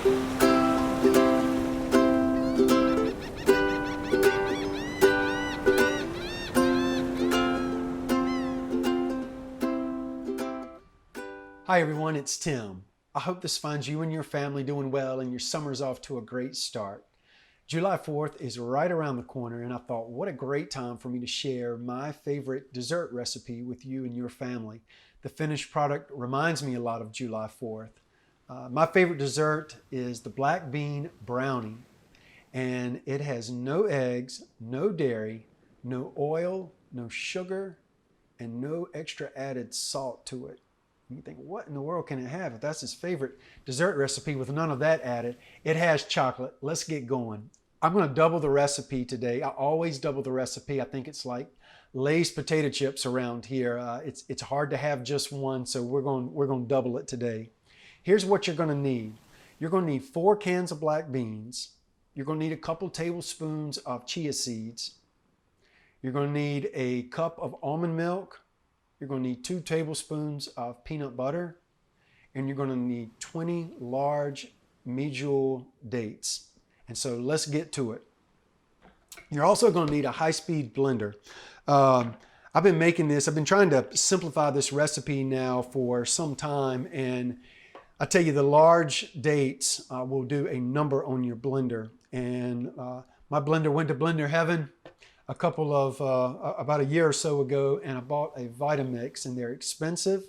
Hi everyone, it's Tim. I hope this finds you and your family doing well and your summer's off to a great start. July 4th is right around the corner, and I thought what a great time for me to share my favorite dessert recipe with you and your family. The finished product reminds me a lot of July 4th. My favorite dessert is the black bean brownie, and it has no eggs, no dairy, no oil, no sugar, and no extra added salt to it. You think, what in the world can it have if that's his favorite dessert recipe with none of that added? It has chocolate. Let's get going. I'm going to double the recipe today. I always double the recipe. I think it's like Lay's potato chips around here. It's hard to have just one, so we're going to double it today. Here's what you're going to need. You're going to need 4 cans of black beans. You're going to need a couple tablespoons of chia seeds. You're going to need a cup of almond milk. You're going to need 2 tablespoons of peanut butter, and you're going to need 20 large medjool dates. And so let's get to it. You're also going to need a high-speed blender. I've been making this, I've been trying to simplify this recipe now for some time, and I tell you, the large dates will do a number on your blender. And my blender went to blender heaven about a year or so ago, and I bought a Vitamix, and they're expensive,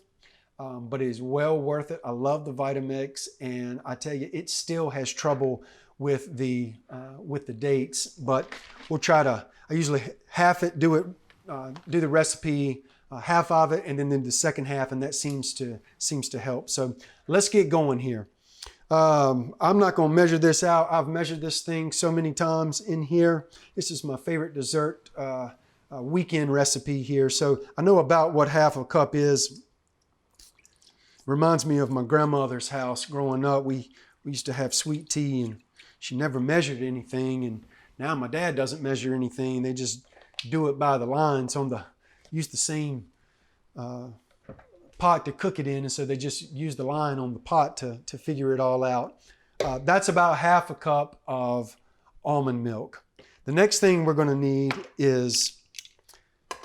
but it is well worth it. I love the Vitamix, and I tell you, it still has trouble with the dates, but we'll try to, I usually half it, do the recipe, half of it, and then the second half, and that seems to help. So let's get going here. I'm not going to measure this out. I've measured this thing so many times in here. This is my favorite dessert weekend recipe here. So I know about what half a cup is. Reminds me of my grandmother's house growing up. We used to have sweet tea, and she never measured anything. And now my dad doesn't measure anything. They just do it by the lines use the same pot to cook it in, and so they just use the line on the pot to figure it all out. That's about half a cup of almond milk. The next thing we're going to need is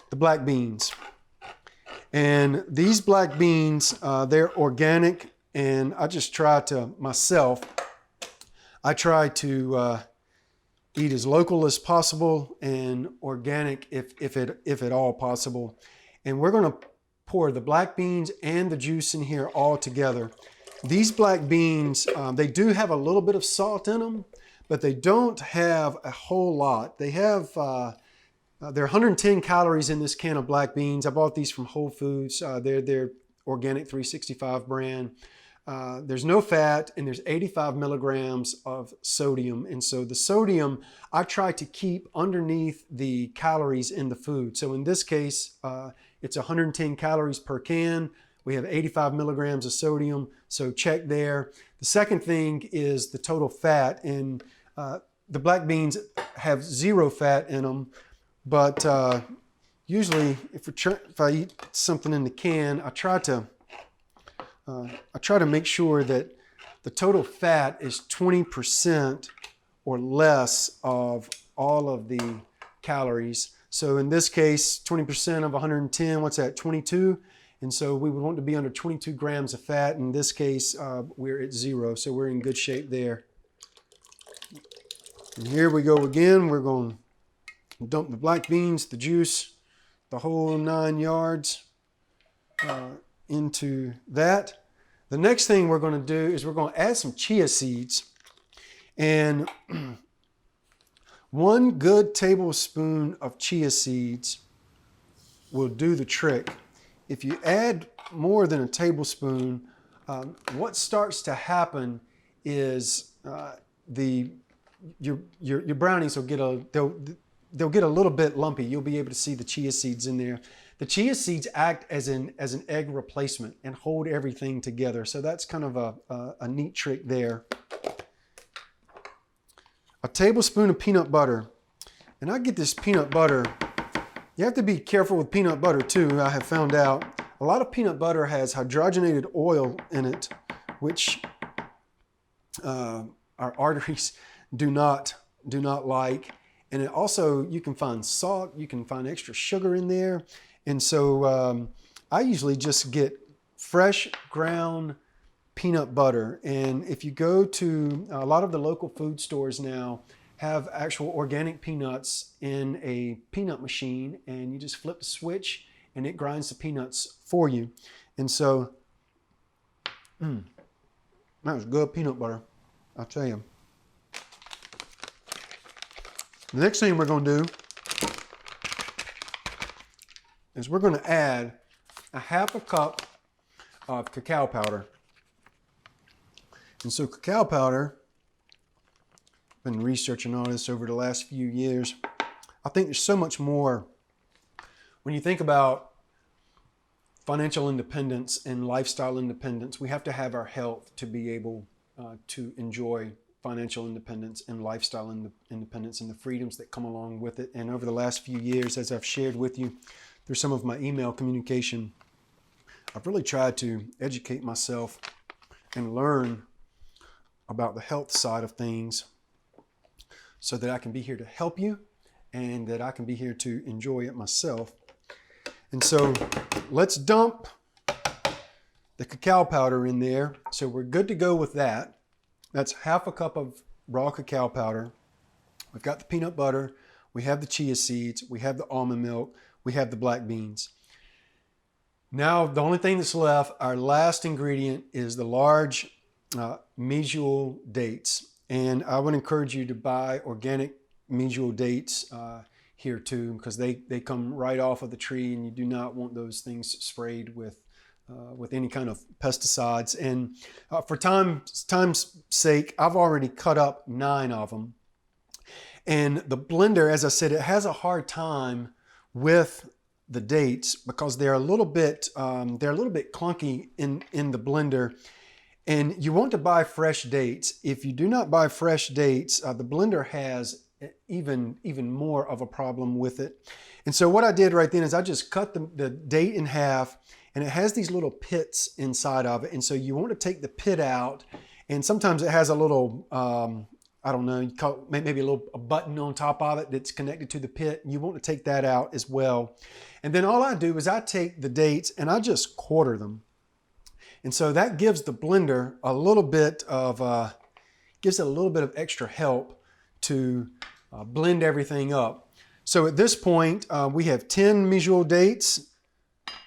the black beans. And these black beans, they're organic, and I just try to, myself, I try to eat as local as possible and organic if at all possible. And we're going to pour the black beans and the juice in here all together. These black beans, they do have a little bit of salt in them, but they don't have a whole lot. They have, there are 110 calories in this can of black beans. I bought these from Whole Foods. They're organic 365 brand. There's no fat, and there's 85 milligrams of sodium. And so the sodium, I try to keep underneath the calories in the food. So in this case, it's 110 calories per can. We have 85 milligrams of sodium, so check there. The second thing is the total fat, and the black beans have 0 fat in them, but usually if I eat something in the can, I try to make sure that the total fat is 20% or less of all of the calories. So in this case, 20% of 110, what's that, 22? And so we would want to be under 22 grams of fat. In this case, we're at 0, so we're in good shape there. And here we go again. We're going to dump the black beans, the juice, the whole 9 yards into that. The next thing we're going to do is we're going to add some chia seeds. And 1 good tablespoon of chia seeds will do the trick. If you add more than a tablespoon, what starts to happen is your brownies will they'll get a little bit lumpy. You'll be able to see the chia seeds in there. The chia seeds act as an egg replacement and hold everything together. So that's kind of a neat trick there. A tablespoon of peanut butter. And I get this peanut butter. You have to be careful with peanut butter too, I have found out. A lot of peanut butter has hydrogenated oil in it, which our arteries do not like. And it also, you can find salt, you can find extra sugar in there. And so I usually just get fresh ground peanut butter. And if you go to a lot of the local food stores now have actual organic peanuts in a peanut machine, and you just flip the switch and it grinds the peanuts for you. And so, that was good peanut butter, I'll tell you. The next thing we're going to do is we're going to add a half a cup of cacao powder. And so cacao powder, I've been researching all this over the last few years. I think there's so much more. When you think about financial independence and lifestyle independence, we have to have our health to be able to enjoy financial independence and lifestyle independence and the freedoms that come along with it. And over the last few years, as I've shared with you through some of my email communication, I've really tried to educate myself and learn about the health side of things so that I can be here to help you and that I can be here to enjoy it myself. And so let's dump the cacao powder in there. So we're good to go with that. That's half a cup of raw cacao powder. We've got the peanut butter, we have the chia seeds, we have the almond milk, we have the black beans. Now the only thing that's left, our last ingredient, is the large medjool dates. And I would encourage you to buy organic medjool dates here too, because they come right off of the tree, and you do not want those things sprayed with any kind of pesticides. And for time's sake, I've already cut up 9 of them. And the blender, as I said, it has a hard time with the dates because they're a little bit clunky in the blender. And you want to buy fresh dates. If you do not buy fresh dates, the blender has even more of a problem with it. And so what I did right then is I just cut the date in half, and it has these little pits inside of it. And so you want to take the pit out, and sometimes it has a little, I don't know, you call it maybe a button on top of it that's connected to the pit. You want to take that out as well. And then all I do is I take the dates and I just quarter them. And so that gives the blender a little bit of, gives it a little bit of extra help to blend everything up. So at this point, we have 10 medjool dates.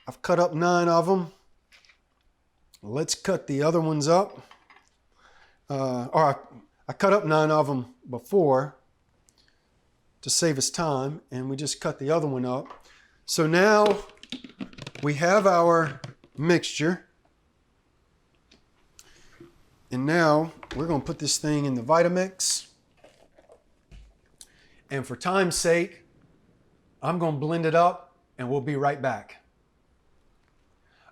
I've cut up 9 of them. Let's cut the other ones up. I cut up 9 of them before to save us time, and we just cut the other one up. So now we have our mixture. And now we're going to put this thing in the Vitamix. And for time's sake, I'm going to blend it up, and we'll be right back.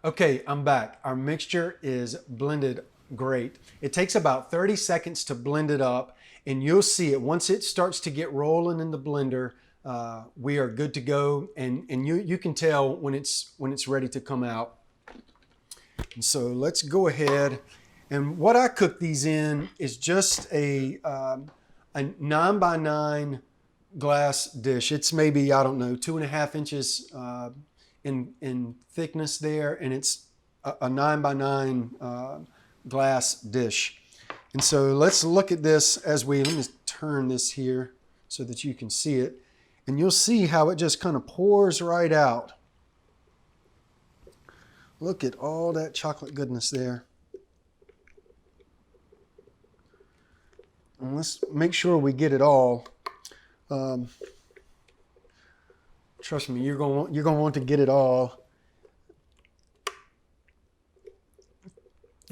Okay, I'm back. Our mixture is blended great. It takes about 30 seconds to blend it up, and you'll see it. Once it starts to get rolling in the blender, we are good to go, and you can tell when it's ready to come out. And so let's go ahead. And what I cook these in is just a 9x9 glass dish. It's maybe, I don't know, 2.5 inches in thickness there, and it's a 9x9 glass dish. And so let's look at this let me turn this here so that you can see it, and you'll see how it just kind of pours right out. Look at all that chocolate goodness there. And let's make sure we get it all. Trust me, you're gonna want to get it all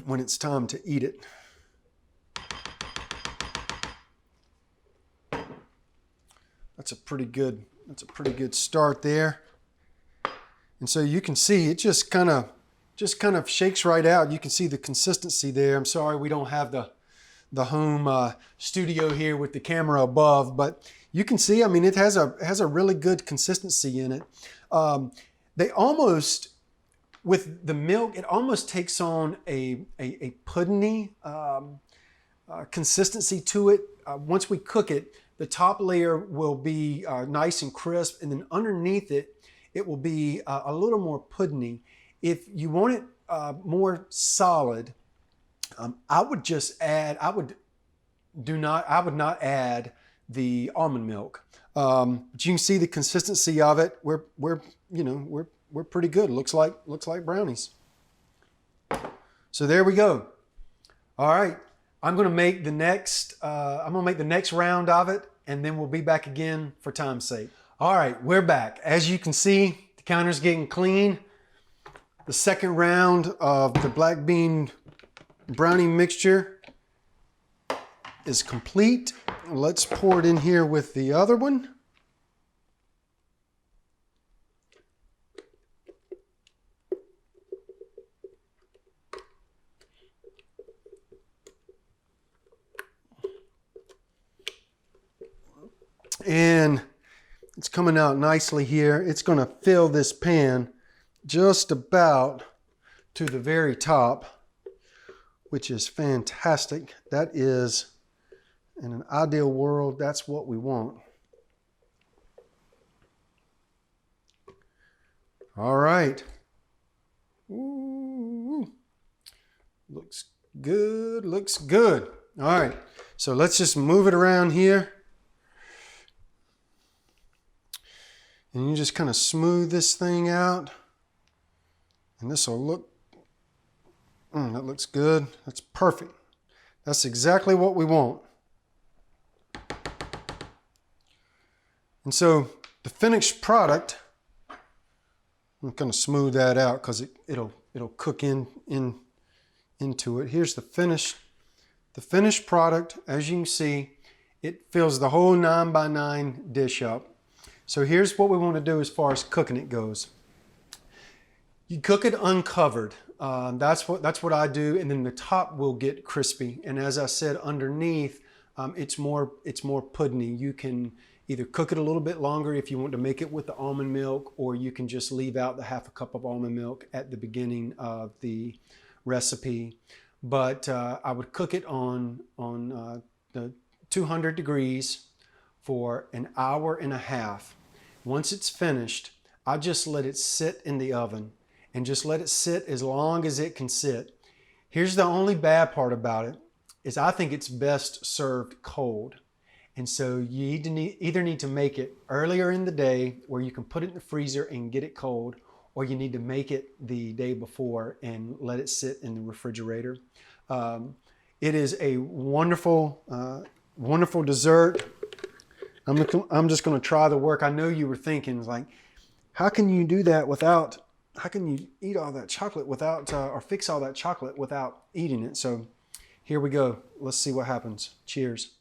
when it's time to eat it. That's a pretty good start there. And so you can see it just kind of shakes right out. You can see the consistency there. I'm sorry we don't have the home studio here with the camera above, but you can see, I mean, it has a really good consistency in it. They almost, with the milk, it almost takes on a puddingy consistency to it. Once we cook it, the top layer will be nice and crisp, and then underneath it, it will be a little more puddingy. If you want it more solid, I would not add the almond milk. But you can see the consistency of it. We're pretty good. Looks like brownies. So there we go. All right, I'm going to make the next round of it, and then we'll be back again for time's sake. All right, we're back. As you can see, the counter's getting clean. The second round of the black bean brownie mixture is complete. Let's pour it in here with the other one. And it's coming out nicely here. It's going to fill this pan just about to the very top, which is fantastic. That is, in an ideal world, that's what we want. All right. Ooh. Looks good, looks good. All right, so let's just move it around here. And you just kind of smooth this thing out. And this will look, that looks good. That's perfect. That's exactly what we want. And so the finished product, I'm going to smooth that out because it'll cook into it. Here's the finished product. As you can see, it fills the whole 9x9 dish up. So here's what we want to do as far as cooking it goes. You cook it uncovered. That's what I do, and then the top will get crispy. And as I said, underneath, it's more puddingy. You can either cook it a little bit longer if you want to make it with the almond milk, or you can just leave out the half a cup of almond milk at the beginning of the recipe. But I would cook it on the 200 degrees for an hour and a half. Once it's finished, I just let it sit in the oven and just let it sit as long as it can sit. Here's the only bad part about it, is I think it's best served cold. And so you either need to make it earlier in the day where you can put it in the freezer and get it cold, or you need to make it the day before and let it sit in the refrigerator. It is a wonderful, wonderful dessert. I'm just going to try the work. I know you were thinking, like, how can you do that without, how can you eat all that chocolate without, or fix all that chocolate without eating it? So here we go. Let's see what happens. Cheers.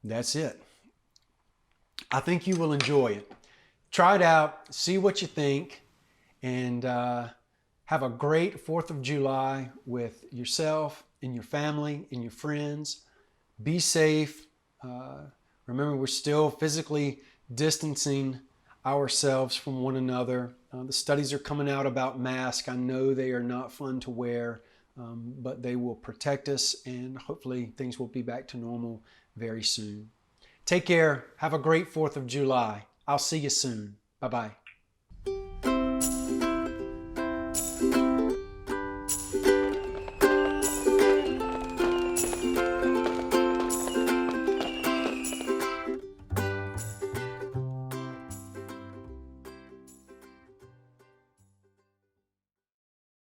That's it. I think you will enjoy it. Try it out, see what you think, and have a great 4th of July with yourself and your family and your friends. Be safe. Remember, we're still physically distancing ourselves from one another. The studies are coming out about masks. I know they are not fun to wear, but they will protect us, and hopefully things will be back to normal very soon. Take care. Have a great 4th of July. I'll see you soon. Bye-bye.